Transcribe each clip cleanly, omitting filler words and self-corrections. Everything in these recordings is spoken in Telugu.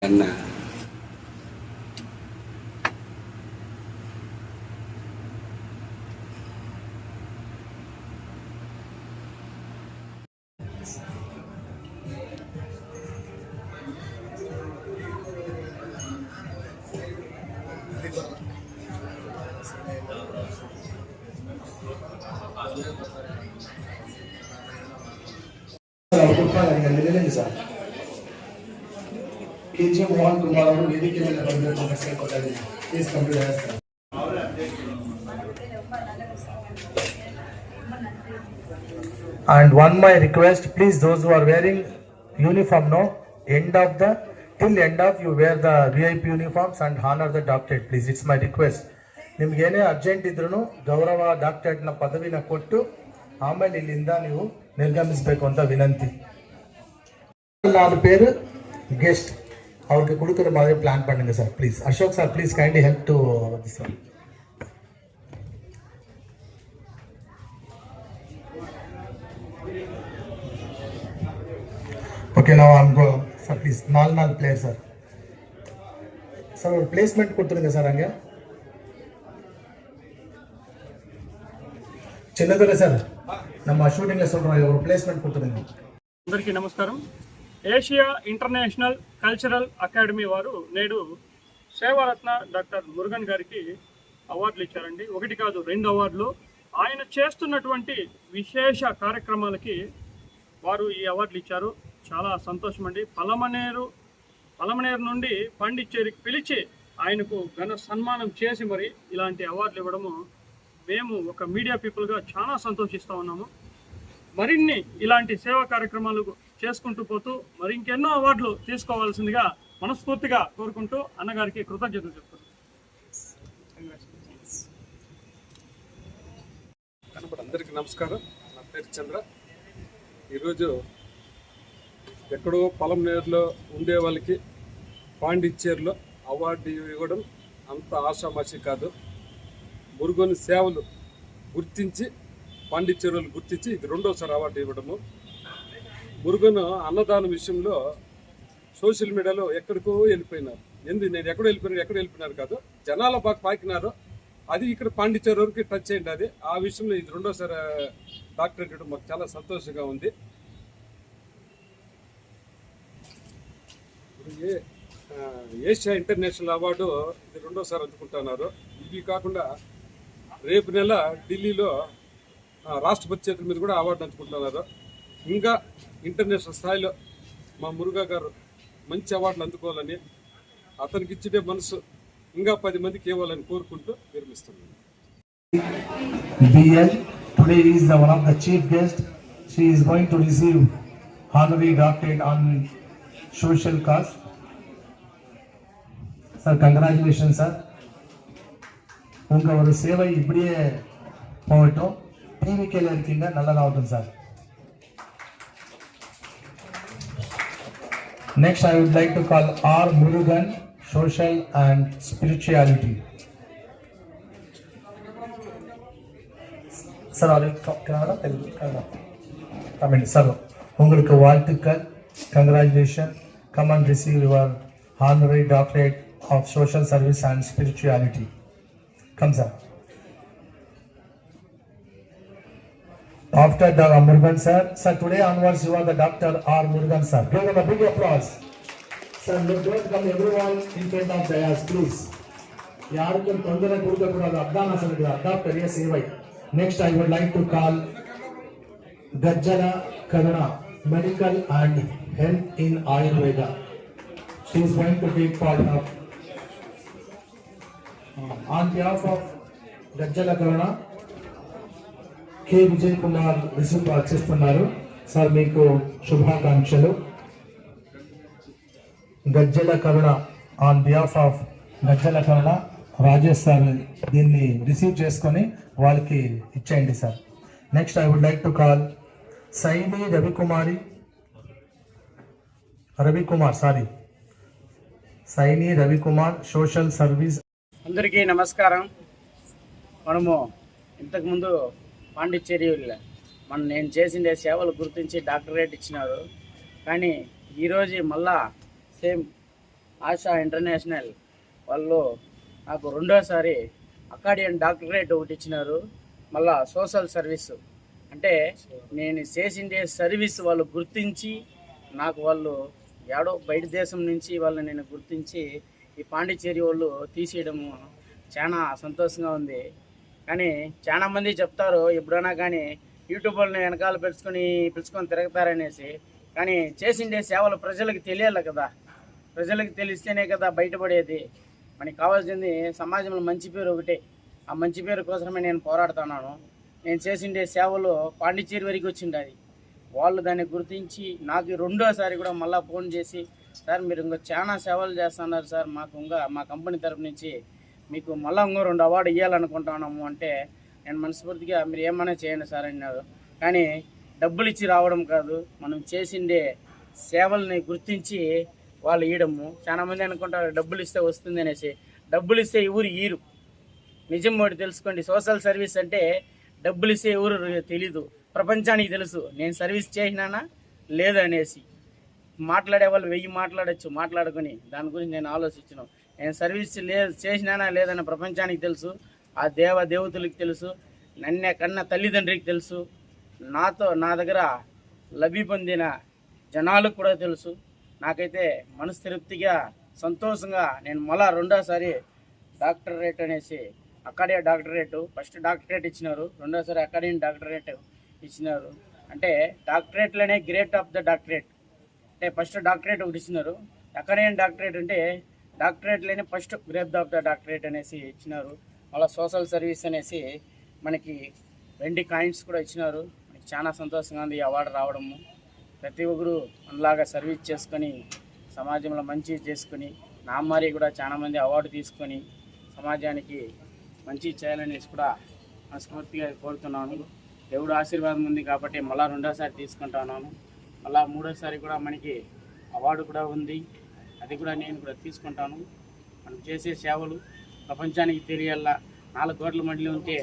అన్న సార్ KGM Mohan Kumar ಅವರು ವೇದಿಕೆ ಮೇಲೆ ಬರಬೇಕು ಅಂತ ಕೇಳ್ಕೊಳ್ತಾ ಪ್ಲೀಸ್ ಕಂಪ್ಲೀಟ್ ಆಗುತ್ತೆ. And one my request, please, those who are wearing uniform, no, till end of you wear the VIP uniforms and honor the doctorate, please. It's my request. ನಿಮ್ಗೆ ಏನೇ ಅರ್ಜೆಂಟ್ ಇದ್ರೂ ಗೌರವ ಡಾಕ್ಟರೇಟ್ನ ಪದವಿನ ಕೊಟ್ಟು ಆಮೇಲೆ ಇಲ್ಲಿಂದ ನೀವು ನಿರ್ಗಮಿಸಬೇಕು ಅಂತ ವಿನಂತಿ. 4 பேர் கெஸ்ட் அவருக்கு கொடுக்குற மாதிரி பிளான் பண்ணுங்க sir please. Ashok sir please kindly help to this one. Okay now I'm go sir please. 4 player sir. Sir ஒரு பிளேஸ்மெண்ட் கொடுத்துருங்க சார். அங்கே చిన్నదొర సార్ நம்ம షూటింగ్లో சொல்கிறோம், ஒரு பிளேஸ்மெண்ட் கொடுத்துருங்க. అందరికీ నమస్కారం. ఏషియా ఇంటర్నేషనల్ కల్చరల్ అకాడమీ వారు నేడు సేవారత్న డాక్టర్ మురుగన్ గారికి అవార్డులు ఇచ్చారండి. 1 కాదు 2 అవార్డులు. ఆయన చేస్తున్నటువంటి విశేష కార్యక్రమాలకి వారు ఈ అవార్డులు ఇచ్చారు. చాలా సంతోషం అండి. పలమనేరు నుండి పాండిచ్చేరికి పిలిచి ఆయనకు ఘన సన్మానం చేసి మరి ఇలాంటి అవార్డులు ఇవ్వడము మేము ఒక మీడియా పీపుల్గా చాలా సంతోషిస్తూ ఉన్నాము. మరిన్ని ఇలాంటి సేవా కార్యక్రమాలు చేసుకుంటూ పోతూ మరి ఇంకెన్నో అవార్డులు తీసుకోవాల్సిందిగా మనస్ఫూర్తిగా కోరుకుంటూ అన్నగారికి కృతజ్ఞతలు చెప్తున్నాను. అందరికీ నమస్కారం. నా పేరు చంద్ర. ఈరోజు ఎక్కడో పలమనేరులో ఉండే వాళ్ళకి పాండిచ్చేరిలో అవార్డు ఇవ్వడం అంత ఆషామాషి కాదు. మురుగన్ సేవలు గుర్తించి పాండిచ్చేరులు గుర్తించి ఇది 2వసారి అవార్డు ఇవ్వడము. మురుగన్ అన్నదానం విషయంలో సోషల్ మీడియాలో ఎక్కడికో వెళ్ళిపోయినారు. నేను ఎక్కడో వెళ్ళిపోయినారు కాదు, జనాల బాగా పాకినారు. అది ఇక్కడ పాండిచ్చేరు వరకు టచ్ అయింది. అది ఆ విషయంలో ఇది 2వసారి డాక్టరేట్ ఇవ్వడం మాకు చాలా సంతోషంగా ఉంది. ఏషియా ఇంటర్నేషనల్ అవార్డు ఇది 2వసారి అందుకుంటున్నారు. ఇవి కాకుండా రేపు నెల ఢిల్లీలో రాష్ట్రపతి చేతుల మీద కూడా అవార్డు అందుకుంటున్నారు. ఇంకా ఇంటర్నేషనల్ స్థాయిలో మా మురుగా గారు మంచి అవార్డులు అందుకోవాలని, అతనికి ఇచ్చే మనసు ఇంకా 10 మందికి ఇవ్వాలని కోరుకుంటూ విరమిస్తున్నాను. Today is one of the chief guests. She is going to receive honorary doctorate on social cause. Sir, congratulations sir. உங்க ஒரு சேவை இப்படியே போகட்டும். டிவிக்கேல இருக்கீங்க, நல்லதாகட்டும் sir. Next, I would like to call R. Murugan, Social and Spirituality. Sir, I mean, sir, உங்களுக்கு வாழ்த்துக்கள். Congratulations. Come and receive your honorary doctorate of Social Service and Spirituality. Come, sir. After Dr. Murugan sir, today onwards you are the Dr. R. Murugan sir. Give them a big applause. Sir, don't come everyone in front of the dais, please. ಯಾರಿಗೂ ತೊಂದರೆ ಕೊಡக்கூடாது. ಅದಾನ ಸಲ್ಲಿದ ಡಾಕ್ಟರ್ ಎಸ್ ಸೇವೈ. Next, I would like to call Gajjala Karuna, Medical and Health in Ayurveda. She is going to take part of on behalf of Gajjala Karuna, K. Vijay Kumar receive చేస్తున్నారు. సార్ మీకు శుభాకాంక్షలు. Gajjala Karuna on behalf of Gajjala Karuna Rajesh sir దీన్ని రిసీవ్ చేసుకొని వాళ్ళకి ఇచ్చేయండి sir. Next I would like to call Saini Saini Ravikumar social service. అందరికీ నమస్కారం. మనము ఇంతకుముందు పాండిచ్చేరి నేను చేసిండే సేవలు గుర్తించి డాక్టరేట్ ఇచ్చినారు. కానీ ఈరోజు మళ్ళా సేమ్ ఆశా ఇంటర్నేషనల్ వాళ్ళు నాకు రెండోసారి అకాడియన్ డాక్టరేట్ ఒకటి ఇచ్చినారు. మళ్ళా సోషల్ సర్వీసు అంటే నేను చేసిండే సర్వీస్ వాళ్ళు గుర్తించి నాకు వాళ్ళు ఏడో బయట దేశం నుంచి వాళ్ళు నేను గుర్తించి ఈ పాండిచ్చేరి వాళ్ళు తీసేయడము చాలా సంతోషంగా ఉంది. కానీ చాలామంది చెప్తారు ఎప్పుడైనా కానీ యూట్యూబ్ వాళ్ళని వెనకాల పిలుచుకొని తిరుగుతారనేసి. కానీ చేసిండే సేవలు ప్రజలకు తెలియాలి కదా, ప్రజలకు తెలిస్తేనే కదా బయటపడేది. మనకి కావాల్సింది సమాజంలో మంచి పేరు ఒకటే. ఆ మంచి పేరు కోసమే నేను పోరాడుతున్నాను. నేను చేసిండే సేవలు పాండిచ్చేరి వరకు వచ్చిండది. వాళ్ళు దాన్ని గుర్తించి నాకు రెండోసారి కూడా మళ్ళీ ఫోన్ చేసి, సార్ మీరు ఇంకా చాలా సేవలు చేస్తున్నారు సార్, మాకు ఇంకా మా కంపెనీ తరపు నుంచి మీకు మళ్ళీ ఇంకో 2 అవార్డు ఇవ్వాలనుకుంటున్నాము అంటే, నేను మనస్ఫూర్తిగా మీరు ఏమైనా చేయండి సార్ అన్నారు. కానీ డబ్బులు ఇచ్చి రావడం కాదు, మనం చేసిండే సేవల్ని గుర్తించి వాళ్ళు ఇవ్వడము. చాలామంది అనుకుంటారు డబ్బులు ఇస్తే వస్తుంది అనేసి. డబ్బులు ఇస్తే ఎవరు ఈరు, నిజం ఒకటి తెలుసుకోండి. సోషల్ సర్వీస్ అంటే డబ్బులు ఇస్తే ఎవరు తెలీదు, ప్రపంచానికి తెలుసు నేను సర్వీస్ చేసినానా లేదనేసి. మాట్లాడే వాళ్ళు 1000 మాట్లాడచ్చు, మాట్లాడుకొని దాని గురించి నేను ఆలోచించను. నేను సర్వీస్ చేసినానా లేదని ప్రపంచానికి తెలుసు, ఆ దేవతలకు తెలుసు, నన్నే కన్న తల్లిదండ్రికి తెలుసు, నా దగ్గర లబ్ధి పొందిన జనాలకు కూడా తెలుసు. నాకైతే మనస్తృప్తిగా సంతోషంగా నేను మళ్ళా రెండోసారి డాక్టరేట్ అనేసి అకాడియన్ డాక్టరేట్, ఫస్ట్ డాక్టరేట్ ఇచ్చినారు, రెండోసారి అకాడియన్ డాక్టరేట్ ఇచ్చినారు. అంటే డాక్టరేట్లోనే గ్రేట్ ఆఫ్ ద డాక్టరేట్ అంటే ఫస్ట్ డాక్టరేట్ ఒకటి ఇచ్చినారు. అకాడియన్ డాక్టరేట్ అంటే డాక్టరేట్లోనే first great of the doctorate అనేసి ఇచ్చినారు. మళ్ళీ సోషల్ సర్వీస్ అనేసి మనకి 2 కాయిన్స్ కూడా ఇచ్చినారు. మనకి చాలా సంతోషంగా ఉంది ఈ అవార్డు రావడము. ప్రతి ఒక్కరు మనలాగా సర్వీస్ చేసుకొని సమాజంలో మంచి చేసుకొని, నా మరి కూడా చాలామంది అవార్డు తీసుకొని సమాజానికి మంచి చేయాలనేసి కూడా మనస్ఫూర్తిగా కోరుతున్నాను. దేవుడు ఆశీర్వాదం ఉంది కాబట్టి మళ్ళీ రెండోసారి తీసుకుంటున్నాను. మళ్ళీ మూడోసారి కూడా మనకి అవార్డు కూడా ఉంది, అది కూడా నేను కూడా తీసుకుంటాను. మనం చేసే సేవలు ప్రపంచానికి తెలియాలా. 4 కోట్ల మంది ఉంటే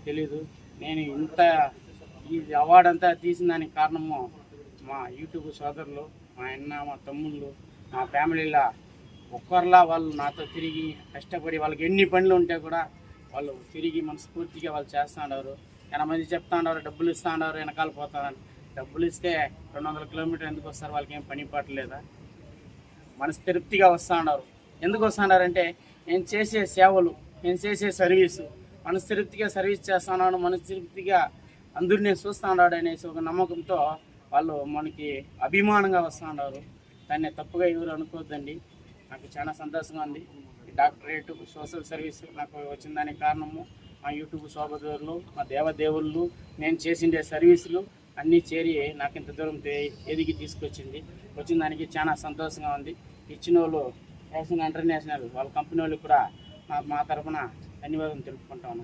తెలీదు. నేను ఇంత ఈ అవార్డు అంతా తీసిన దానికి కారణము మా యూట్యూబ్ సోదరులు, మా అన్న, మా తమ్ముళ్ళు, మా ఫ్యామిలీలో ఒక్కరిలా వాళ్ళు నాతో తిరిగి కష్టపడి, వాళ్ళకి ఎన్ని పనులు ఉంటే కూడా వాళ్ళు తిరిగి మనస్ఫూర్తిగా వాళ్ళు చేస్తూ ఉన్నారు. చాలా మంది చెప్తా ఉన్నారు డబ్బులు ఇస్తూ ఉన్నారు వెనకాల పోతారని. డబ్బులు ఇస్తే 200 కిలోమీటర్లు ఎందుకు వస్తారు, వాళ్ళకి ఏం పని పట్టలేదా? మనస్తృప్తిగా వస్తూ ఉన్నారు. ఎందుకు వస్తున్నారంటే నేను చేసే సేవలు, నేను చేసే సర్వీసు, మనస్తృప్తిగా సర్వీస్ చేస్తున్నాను, మనస్తృప్తిగా అందరూ నేను చూస్తూ ఉన్నాడు అనేసి ఒక నమ్మకంతో వాళ్ళు మనకి అభిమానంగా వస్తూ ఉన్నారు. దాన్ని తప్పుగా ఎవరు అనుకోవద్దండి. నాకు చాలా సంతోషంగా ఉంది. డాక్టరేట్ సోషల్ సర్వీస్ నాకు వచ్చిన దానికి కారణము మా యూట్యూబ్ సోదరులు, మా దేవదేవుళ్ళు, నేను చేసిండే సర్వీసులు అన్నీ చేరి నాకు ఇంత దూరం ఎదిగి వచ్చిన దానికి చాలా సంతోషంగా ఉంది. ఇచ్చిన వాళ్ళు యాక్షన్ ఇంటర్నేషనల్ వాళ్ళ కంపెనీ వాళ్ళు కూడా మా తరఫున ధన్యవాదాలు తెలుపుకుంటాను.